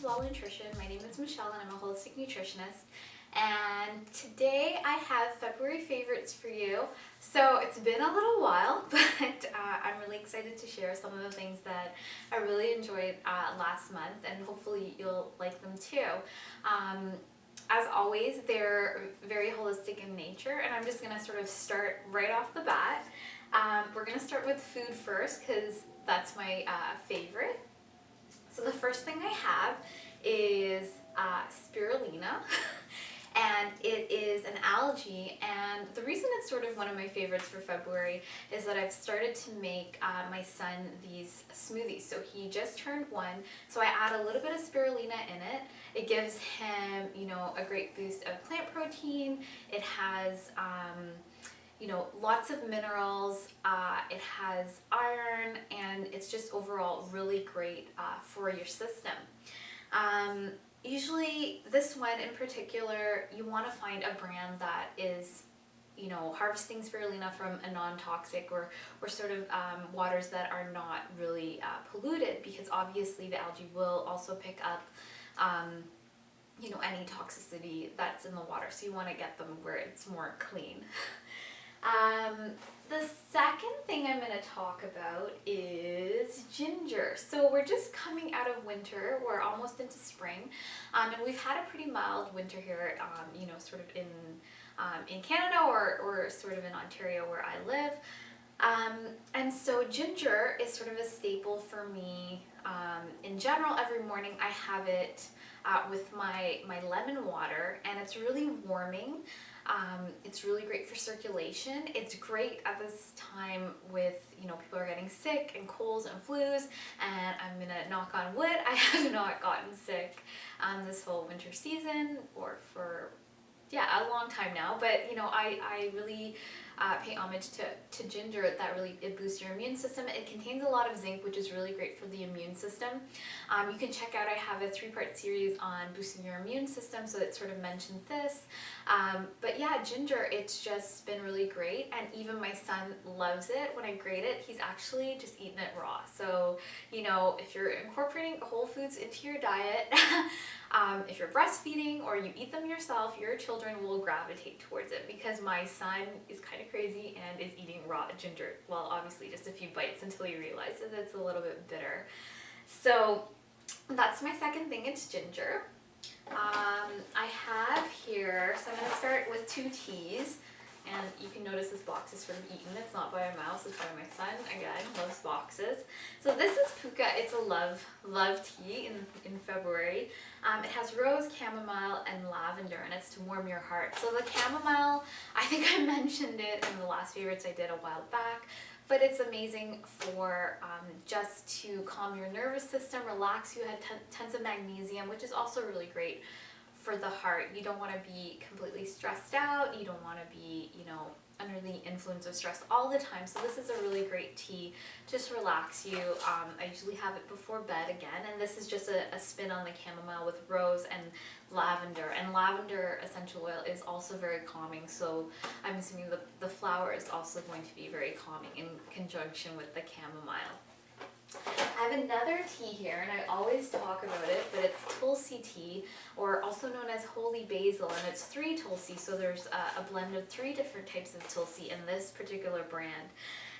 L.A.L.L Nutrition. My name is Michelle and I'm a holistic nutritionist. And today I have February favorites for you. So it's been a little while, but I'm really excited to share some of the things that I really enjoyed last month, and hopefully you'll like them too. As always, they're very holistic in nature, and I'm just going to sort of start right off the bat. We're going to start with food first because that's my favorite. So the first thing I have is Spirulina, and it is an algae, and the reason it's sort of one of my favorites for February is that I've started to make my son these smoothies. So he just turned 1, so I add a little bit of Spirulina in it. It gives him, a great boost of plant protein. It has lots of minerals, it has iron, and it's just overall really great for your system. Usually this one in particular, you want to find a brand that is harvesting spirulina from a non-toxic or sort of waters that are not really polluted, because obviously the algae will also pick up any toxicity that's in the water, so you want to get them where it's more clean. The second thing I'm going to talk about is ginger. So we're just coming out of winter, we're almost into spring, and we've had a pretty mild winter here, sort of in Canada or sort of in Ontario where I live. And so ginger is sort of a staple for me. In general, every morning I have it with my lemon water, and it's really warming. It's really great for circulation. It's great at this time with, people are getting sick and colds and flus, and I'm gonna knock on wood, I have not gotten sick this whole winter season or for a long time now, but I really pay homage to ginger. It boosts your immune system. It contains a lot of zinc, which is really great for the immune system. You can check out, I have a 3-part series on boosting your immune system, so it sort of mentioned this. But yeah, ginger, it's just been really great, and even my son loves it. When I grate it, he's actually just eaten it raw. So, if you're incorporating whole foods into your diet, if you're breastfeeding or you eat them yourself, your children will gravitate towards it, because my son is kind of crazy and is eating raw ginger. Well, obviously just a few bites until he realizes it's a little bit bitter. So that's my second thing, it's ginger. I have here, so I'm going to start with 2 teas. And you can notice this box is sort of eaten. It's not by a mouse, it's by my son. Again, loves boxes. So this is Pukka. It's a love tea in February. It has rose, chamomile, and lavender, and it's to warm your heart. So the chamomile, I think I mentioned it in the last favorites I did a while back, but it's amazing for just to calm your nervous system, relax you. It had tons of magnesium, which is also really great for the heart. You don't want to be completely stressed out. You don't want to be, under the influence of stress all the time. So this is a really great tea, just relax you. I usually have it before bed again, and this is just a spin on the chamomile with rose and lavender. And lavender essential oil is also very calming, so I'm assuming the flower is also going to be very calming in conjunction with the chamomile. I have another tea here, and I always talk about it, but it's Tulsi tea, or also known as holy basil, and it's 3 Tulsi, so there's a blend of 3 different types of Tulsi in this particular brand.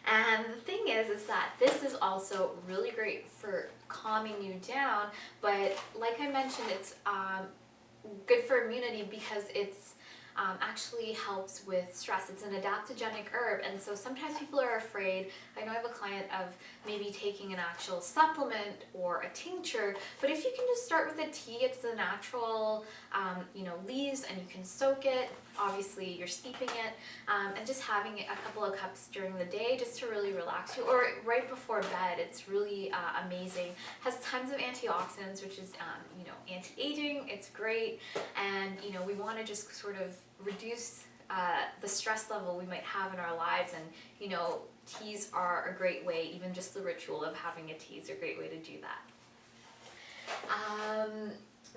And the thing is that this is also really great for calming you down, but like I mentioned, it's good for immunity because it's actually helps with stress. It's an adaptogenic herb, and so sometimes people are afraid. I know I have a client of maybe taking an actual supplement or a tincture, but if you can just start with a tea, it's the natural leaves, and you can soak it. Obviously you're steeping it, and just having a couple of cups during the day just to really relax you, or right before bed. It's really amazing. Has tons of antioxidants, which is anti-aging. It's great, and we want to just sort of reduce the stress level we might have in our lives, and teas are a great way. Even just the ritual of having a tea is a great way to do that.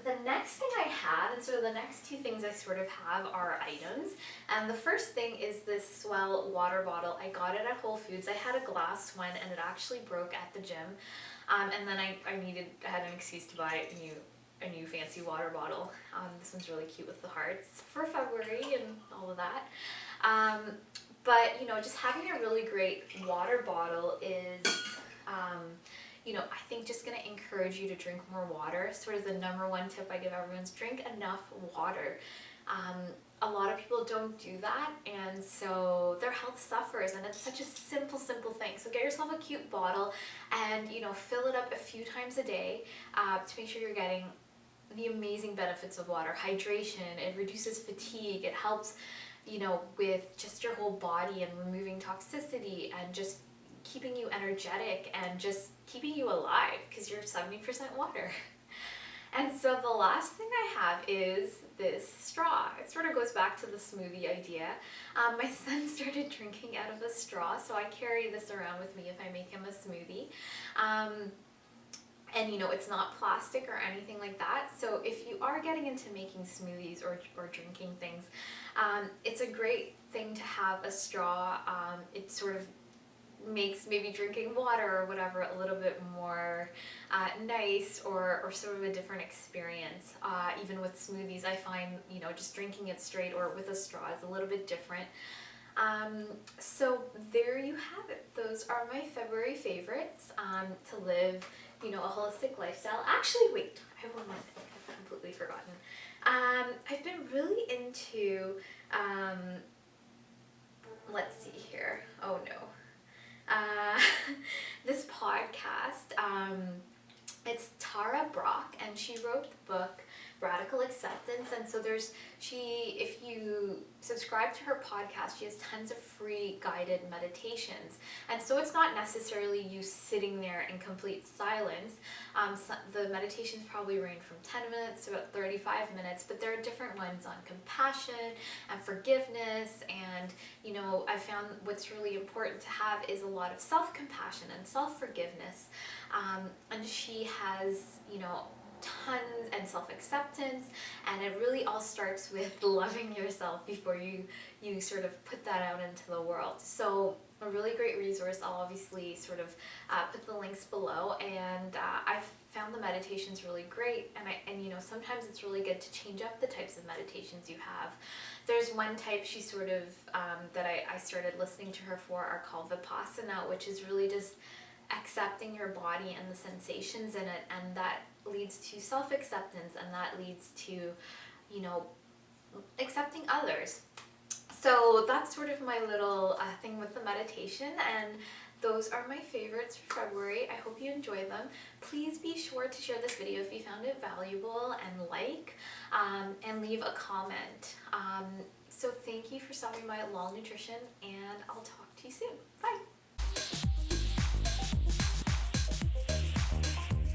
The next thing I have, and so the next 2 things I sort of have are items, and the first thing is this Swell water bottle. I got it at Whole Foods. I had a glass one, and it actually broke at the gym, and then I had an excuse to buy a new a new fancy water bottle. This one's really cute with the hearts for February and all of that. But you know, just having a really great water bottle is, you know, I think just going to encourage you to drink more water. Sort of the number one tip I give everyone is drink enough water. A lot of people don't do that, and so their health suffers, and it's such a simple thing. So get yourself a cute bottle and, you know, fill it up a few times a day to make sure you're getting the amazing benefits of water. Hydration, it reduces fatigue, it helps, you know, with just your whole body and removing toxicity and just keeping you energetic and just keeping you alive because you're 70% water. And so the last thing I have is this straw. It sort of goes back to the smoothie idea. My son started drinking out of a straw, so I carry this around with me if I make him a smoothie. And you know, it's not plastic or anything like that. So if you are getting into making smoothies or drinking things, it's a great thing to have a straw. It sort of makes maybe drinking water or whatever a little bit more nice or sort of a different experience. Even with smoothies, I find, you know, just drinking it straight or with a straw is a little bit different. So there you have it. Those are my February favorites to live, you know, a holistic lifestyle. Actually, wait, I have one more thing I've completely forgotten. I've been really into, let's see here. Oh no. This podcast, it's Tara Brach, and she wrote the book Radical Acceptance. And so if you subscribe to her podcast, she has tons of free guided meditations. And so it's not necessarily you sitting there in complete silence. The meditations probably range from 10 minutes to about 35 minutes, but there are different ones on compassion and forgiveness. And, you know, I found what's really important to have is a lot of self-compassion and self-forgiveness. And she has, you know, tons and self-acceptance, and it really all starts with loving yourself before you sort of put that out into the world. So a really great resource. I'll obviously sort of put the links below, and I've found the meditations really great, and you know, sometimes it's really good to change up the types of meditations you have. There's one type she sort of that I started listening to her for are called Vipassana, which is really just accepting your body and the sensations in it, and that leads to self-acceptance, and that leads to, you know, accepting others. So that's sort of my little thing with the meditation, and those are my favorites for February. I hope you enjoy them. Please be sure to share this video if you found it valuable, and leave a comment. So thank you for stopping by L.A.L.L Nutrition, and I'll talk to you soon.